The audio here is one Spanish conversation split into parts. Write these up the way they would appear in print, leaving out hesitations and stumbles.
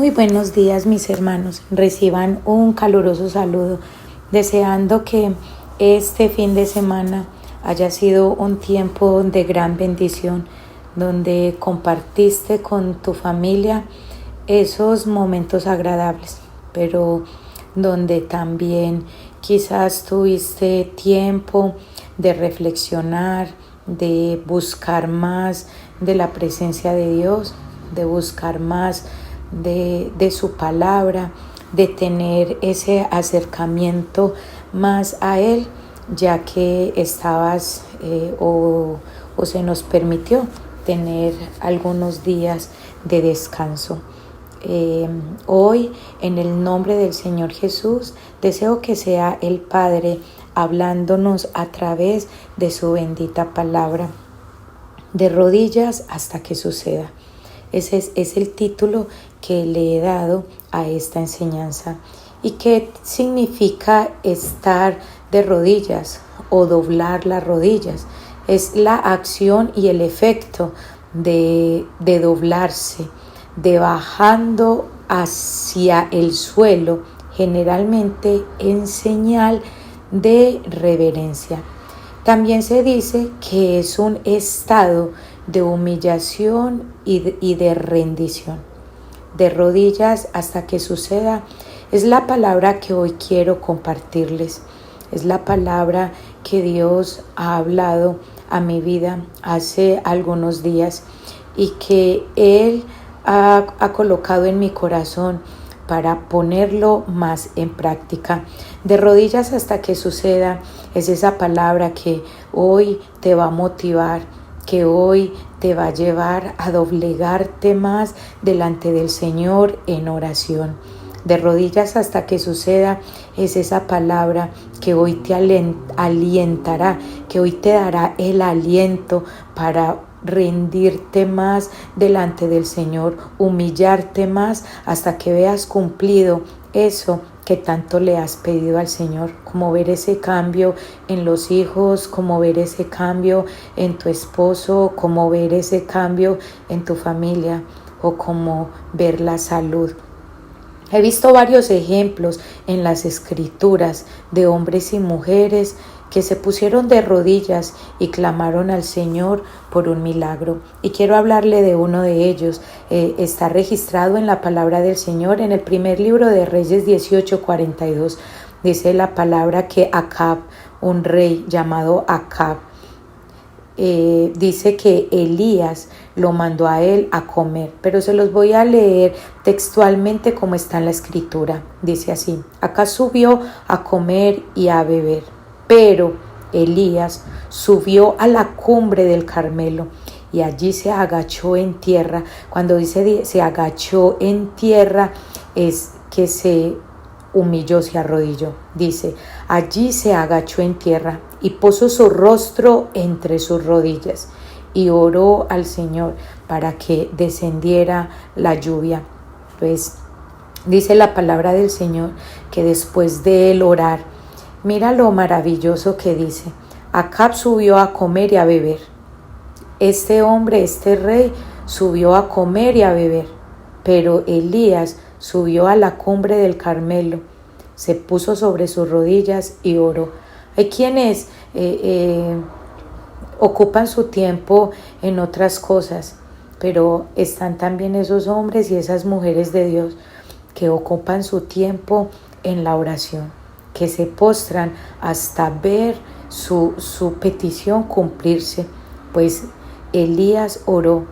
Muy buenos días, mis hermanos. Reciban un caluroso saludo, deseando que este fin de semana haya sido un tiempo de gran bendición, donde compartiste con tu familia esos momentos agradables, pero donde también quizás tuviste tiempo de reflexionar, de buscar más de la presencia de Dios, de buscar más de su palabra, de tener ese acercamiento más a Él, ya que estabas o se nos permitió tener algunos días de descanso. Hoy, en el nombre del Señor Jesús, deseo que sea el Padre hablándonos a través de su bendita palabra, de rodillas hasta que suceda. Ese es el título que le he dado a esta enseñanza. ¿Y qué significa estar de rodillas o doblar las rodillas? Es la acción y el efecto de doblarse, de bajando hacia el suelo, generalmente en señal de reverencia. También se dice que es un estado de humillación y de rendición. De rodillas hasta que suceda es la palabra que hoy quiero compartirles. Es la palabra que Dios ha hablado a mi vida hace algunos días y que Él ha colocado en mi corazón para ponerlo más en práctica. De rodillas hasta que suceda es esa palabra que hoy te va a motivar, que hoy te va a llevar a doblegarte más delante del Señor en oración. De rodillas hasta que suceda es esa palabra que hoy te alientará, que hoy te dará el aliento para rendirte más delante del Señor, humillarte más hasta que veas cumplido eso que tanto le has pedido al Señor, como ver ese cambio en los hijos, como ver ese cambio en tu esposo, como ver ese cambio en tu familia o como ver la salud. He visto varios ejemplos en las Escrituras de hombres y mujeres que se pusieron de rodillas y clamaron al Señor por un milagro. Y quiero hablarle de uno de ellos. Está registrado en la palabra del Señor en el primer libro de Reyes 18:42. Dice la palabra que Acab, un rey llamado Acab, dice que Elías lo mandó a él a comer, pero se los voy a leer textualmente como está en la escritura. Dice así: Acab subió a comer y a beber, pero Elías subió a la cumbre del Carmelo y allí se agachó en tierra. Cuando dice se agachó en tierra es que se humilló, se arrodilló. Dice, allí se agachó en tierra y puso su rostro entre sus rodillas y oró al Señor para que descendiera la lluvia. Pues dice la palabra del Señor que después de él orar, mira lo maravilloso que dice: Acab subió a comer y a beber. Este hombre, este rey, subió a comer y a beber, pero Elías subió a la cumbre del Carmelo, se puso sobre sus rodillas y oró. Hay quienes ocupan su tiempo en otras cosas, pero están también esos hombres y esas mujeres de Dios que ocupan su tiempo en la oración, que se postran hasta ver su petición cumplirse. Pues Elías oró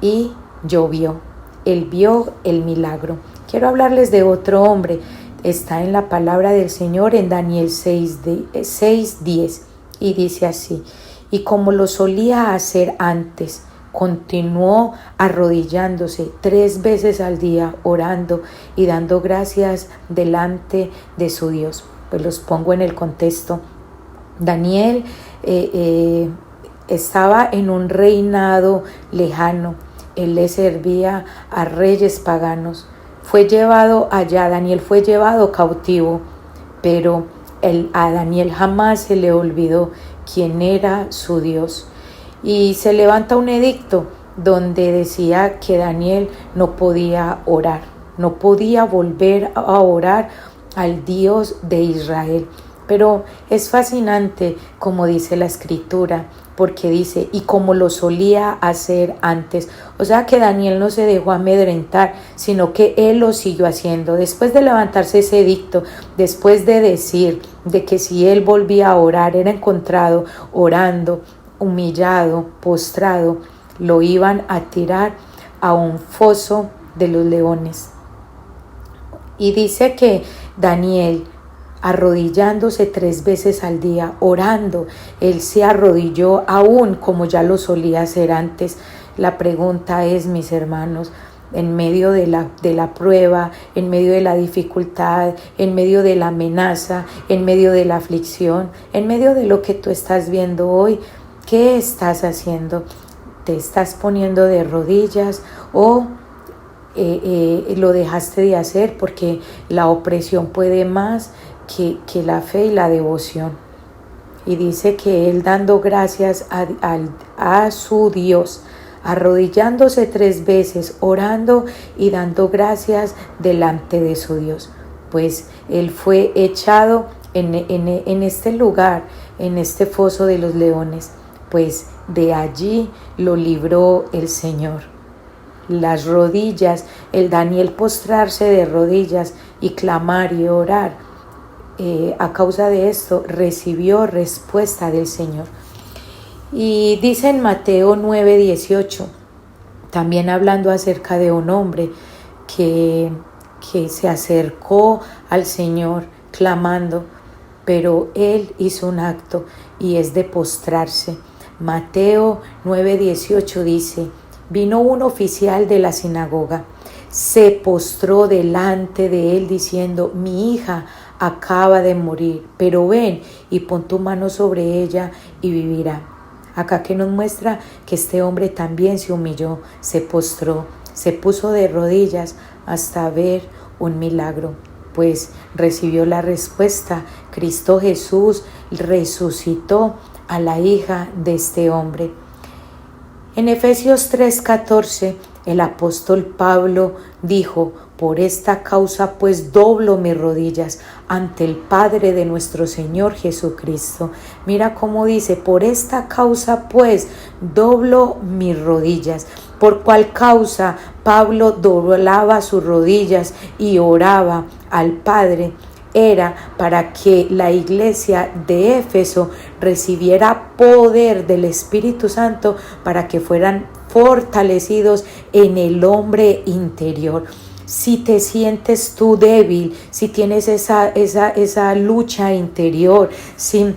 y llovió. Él vio el milagro. Quiero hablarles de otro hombre. Está en la palabra del Señor en Daniel 6:10 y dice así: y como lo solía hacer antes, continuó arrodillándose 3 veces al día, orando y dando gracias delante de su Dios. Pues los pongo en el contexto. Daniel estaba en un reinado lejano. Él le servía a reyes paganos. Fue llevado allá, Daniel fue llevado cautivo, pero a Daniel jamás se le olvidó quién era su Dios. Y se levanta un edicto donde decía que Daniel no podía orar, no podía volver a orar al Dios de Israel. Pero es fascinante como dice la escritura, porque dice, y como lo solía hacer antes. O sea que Daniel no se dejó amedrentar, sino que él lo siguió haciendo. Después de levantarse ese edicto, después de decir de que si él volvía a orar, era encontrado orando, humillado, postrado, lo iban a tirar a un foso de los leones. Y dice que Daniel, arrodillándose 3 veces al día, orando, él se arrodilló aún como ya lo solía hacer antes. La pregunta es, mis hermanos, en medio de la prueba, en medio de la dificultad, en medio de la amenaza, en medio de la aflicción, en medio de lo que tú estás viendo hoy, ¿qué estás haciendo? ¿Te estás poniendo de rodillas o lo dejaste de hacer porque la opresión puede más que la fe y la devoción? Y dice que él, dando gracias a su Dios, arrodillándose 3 veces, orando y dando gracias delante de su Dios, pues él fue echado en este lugar, en este foso de los leones, pues de allí lo libró el Señor. Las rodillas, el Daniel postrarse de rodillas y clamar y orar, a causa de esto recibió respuesta del Señor. Y dice en Mateo 9:18, también hablando acerca de un hombre que se acercó al Señor clamando, pero él hizo un acto y es de postrarse. Mateo 9:18 dice, vino un oficial de la sinagoga, se postró delante de él diciendo, mi hija acaba de morir, pero ven y pon tu mano sobre ella y vivirá. Acá que nos muestra que este hombre también se humilló, se postró, se puso de rodillas hasta ver un milagro, pues recibió la respuesta. Cristo Jesús resucitó a la hija de este hombre. En Efesios 3:14, el apóstol Pablo dijo, por esta causa pues doblo mis rodillas ante el Padre de nuestro Señor Jesucristo. Mira cómo dice, por esta causa pues doblo mis rodillas. ¿Por cuál causa Pablo doblaba sus rodillas y oraba al Padre? Era para que la iglesia de Éfeso recibiera poder del Espíritu Santo para que fueran fortalecidos en el hombre interior. Si te sientes tú débil, si tienes esa lucha interior, si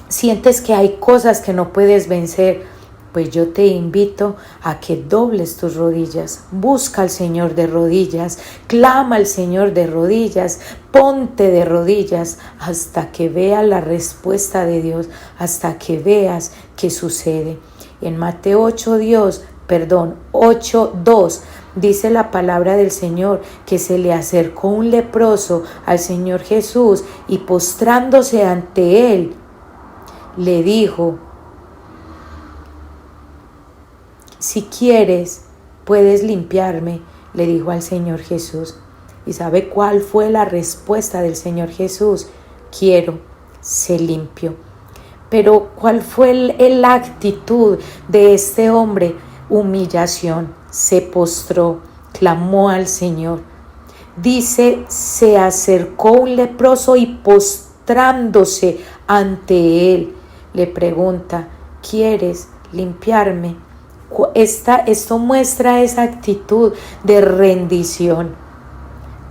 sientes que hay cosas que no puedes vencer, pues yo te invito a que dobles tus rodillas, busca al Señor de rodillas, clama al Señor de rodillas, ponte de rodillas hasta que veas la respuesta de Dios, hasta que veas qué sucede. En Mateo 8:2 dice la palabra del Señor que se le acercó un leproso al Señor Jesús y postrándose ante él, le dijo, si quieres, puedes limpiarme, le dijo al Señor Jesús. ¿Y sabe cuál fue la respuesta del Señor Jesús? Quiero, sé limpio. Pero ¿cuál fue la actitud de este hombre? Humillación, se postró, clamó al Señor. Dice, se acercó un leproso y postrándose ante él, le pregunta, ¿quieres limpiarme? Esto muestra esa actitud de rendición.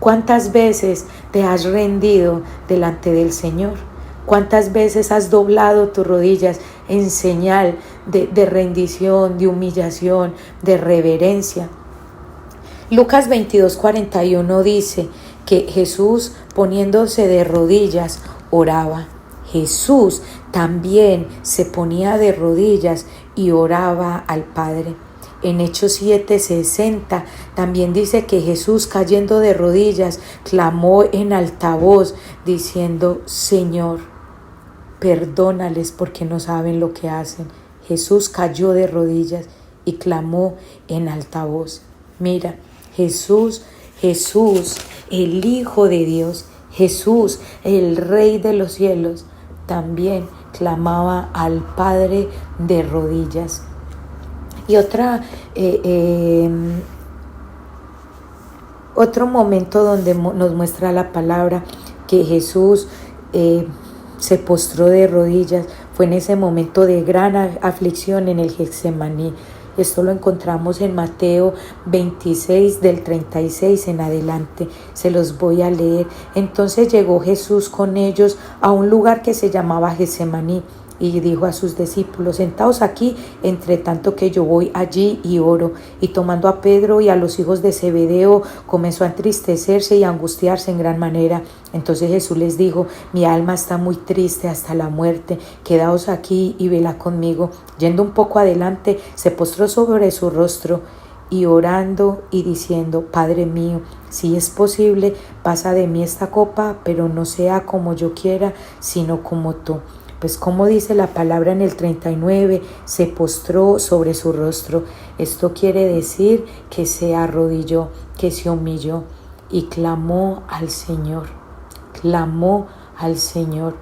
¿Cuántas veces te has rendido delante del Señor? ¿Cuántas veces has doblado tus rodillas en señal de rendición, de humillación, de reverencia? Lucas 22:41 dice que Jesús, poniéndose de rodillas, oraba. Jesús también se ponía de rodillas y oraba al Padre. En Hechos 7:60 también dice que Jesús, cayendo de rodillas, clamó en alta voz diciendo, Señor, perdónales porque no saben lo que hacen. Jesús cayó de rodillas y clamó en alta voz. Mira, Jesús Jesús, el Hijo de Dios, Jesús, el Rey de los cielos, también clamaba al Padre de rodillas. Y otro momento donde nos muestra la palabra que Jesús se postró de rodillas fue en ese momento de gran aflicción en el Getsemaní. Esto lo encontramos en Mateo 26 del 36 en adelante. Se los voy a leer. Entonces llegó Jesús con ellos a un lugar que se llamaba Getsemaní y dijo a sus discípulos: sentaos aquí, entre tanto que yo voy allí y oro. Y tomando a Pedro y a los hijos de Zebedeo, comenzó a entristecerse y a angustiarse en gran manera. Entonces Jesús les dijo: mi alma está muy triste hasta la muerte, quedaos aquí y velad conmigo. Yendo un poco adelante, se postró sobre su rostro y orando y diciendo: Padre mío, si es posible, pasa de mí esta copa, pero no sea como yo quiera, sino como tú. Pues como dice la palabra en el 39, se postró sobre su rostro. Esto quiere decir que se arrodilló, que se humilló y clamó al Señor. Clamó al Señor.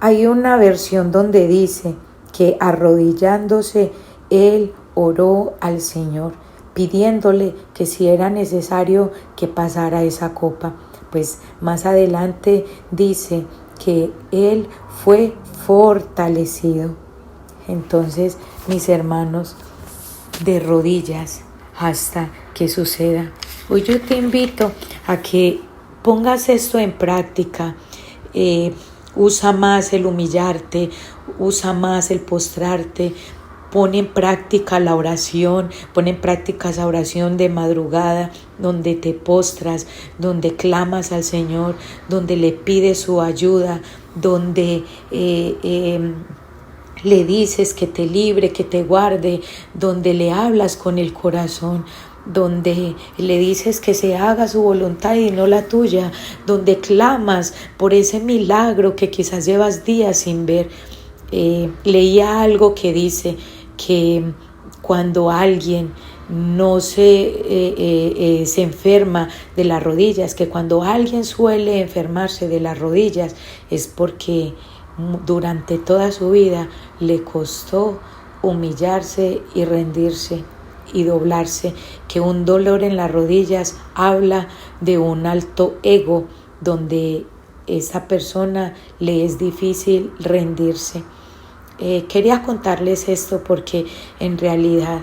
Hay una versión donde dice que arrodillándose él oró al Señor, pidiéndole que si era necesario que pasara esa copa. Pues más adelante dice que él fue fortalecido. Entonces, mis hermanos, de rodillas hasta que suceda. Hoy yo te invito a que pongas esto en práctica. Usa más el humillarte, usa más el postrarte. Pon en práctica la oración, pon en práctica esa oración de madrugada donde te postras, donde clamas al Señor, donde le pides su ayuda, donde le dices que te libre, que te guarde, donde le hablas con el corazón, donde le dices que se haga su voluntad y no la tuya, donde clamas por ese milagro que quizás llevas días sin ver. Leía algo que dice que cuando alguien no se enferma de las rodillas, que cuando alguien suele enfermarse de las rodillas es porque durante toda su vida le costó humillarse y rendirse y doblarse, que un dolor en las rodillas habla de un alto ego donde esa persona le es difícil rendirse. Quería contarles esto porque en realidad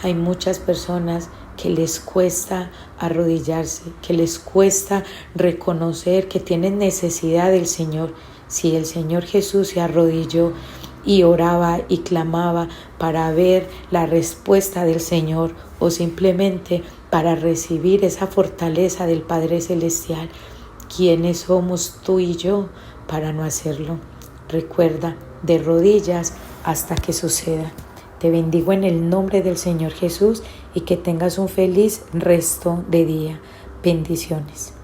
hay muchas personas que les cuesta arrodillarse, que les cuesta reconocer que tienen necesidad del Señor. Si el Señor Jesús se arrodilló y oraba y clamaba para ver la respuesta del Señor o simplemente para recibir esa fortaleza del Padre Celestial, ¿quiénes somos tú y yo para no hacerlo? Recuerda, de rodillas hasta que suceda. Te bendigo en el nombre del Señor Jesús y que tengas un feliz resto de día. Bendiciones.